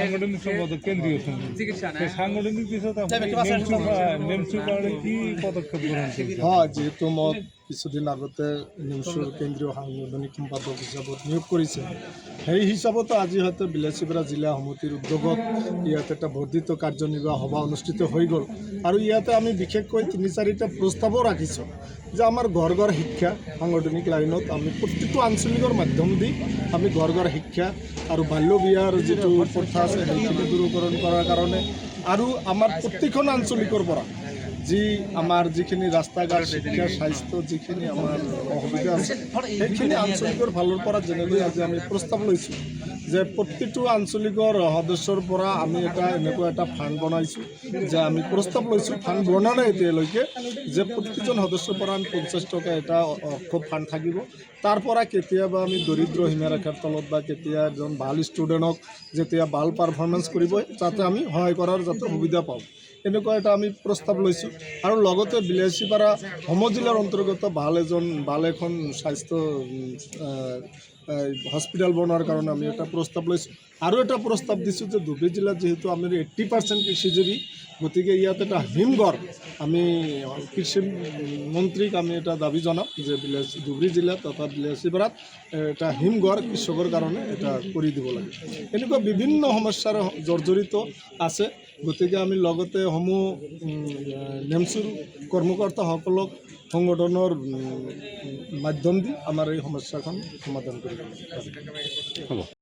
সাংগঠনিক সম্পাদক কেন্দ্রীয় সমিতি সাংগঠনিক বিষয়ে নেমসু কার্ডে কি পদক্ষেপ গ্রহণ করছে? হ্যাঁ, যেহেতু মত কিছুদিন আগতে নিমসুর কেন্দ্রীয় সাংগঠনিক সম্পাদক হিসাপত নিয়োগ কৰিছে, সেই হিচাপতো আজি হয়তো বিলাসীপাৰা জিলা সমিতিৰ উদ্যোগত ইয়াতে এটা বৰ্ধিত কাৰ্যনিৰ্বাহ সভা অনুষ্ঠিত হৈ গ'ল। আৰু ইয়াতে আমি বিশেষকৈ ৩-৪টা প্ৰস্তাৱো ৰাখিছোঁ যে আমাৰ ঘৰ ঘৰ শিক্ষা সাংগঠনিক লাইনত আমি প্ৰতিটো আঞ্চলিকৰ মাধ্যম দি আমি ঘৰ ঘৰ শিক্ষা আৰু বাল্য বিয়াৰ যিটো প্ৰথা আছে সেইখিনি দূৰীকৰণ কৰাৰ কাৰণে আৰু আমাৰ প্ৰত্যেকখন আঞ্চলিকৰ পৰা যি আমাৰ যিখিনি ৰাস্তা ঘাট শিক্ষা স্বাস্থ্য যিখিনি আমাৰ অসুবিধা আছে সেইখিনি আঞ্চলিকৰ ফালৰ পৰা যেনেকৈ আজি আমি প্ৰস্তাৱ লৈছোঁ যে প্ৰতিটো আঞ্চলিকৰ সদস্যৰ পৰা আমি এনেকুৱা এটা ফাণ্ড বনাইছোঁ যে আমি প্ৰস্তাৱ লৈছোঁ ফাণ্ড বনা নাই এতিয়ালৈকে যে প্ৰতিজন সদস্যৰ পৰা আমি 50 টকা এটা ফাণ্ড থাকিব। তাৰ পৰা কেতিয়াবা আমি দৰিদ্ৰ সীমাৰেখাৰ তলত বা কেতিয়া এজন ভাল ষ্টুডেণ্টক যেতিয়া ভাল পাৰফৰ্মেঞ্চ কৰিব যাতে আমি সহায় কৰাৰ যাতে সুবিধা পাওঁ, এনেকুৱা এটা আমি প্ৰস্তাৱ লৈছোঁ। আৰু লগতে বিলাসীপাৰা সমজিলাৰ অন্তৰ্গত ভাল এখন স্বাস্থ্য হস্পিটেল বনোৱাৰ কাৰণে আমি এটা প্ৰস্তাৱ লৈছোঁ। আৰু এটা প্ৰস্তাৱ দিছোঁ যে ধুবুৰী জিলাত যিহেতু আমি 80% কৃষিজীৱী, গতিকে ইয়াত এটা হিমঘৰ আমি কৃষি মন্ত্ৰীক আমি এটা দাবী জনাম যে ধুবুৰী জিলাত তথা বিলাসীপাৰাত এটা হিমঘৰ কৃষকৰ কাৰণে এটা কৰি দিব লাগে। এনেকুৱা বিভিন্ন সমস্যাৰ জৰ্জৰিত আছে। গতিকে আমি লগতে সমূহ নেমচুৰ কৰ্মকৰ্তাসকলক সংগঠনৰ মাধ্যম দি আমাৰ এই সমস্যাখন সমাধান কৰিব।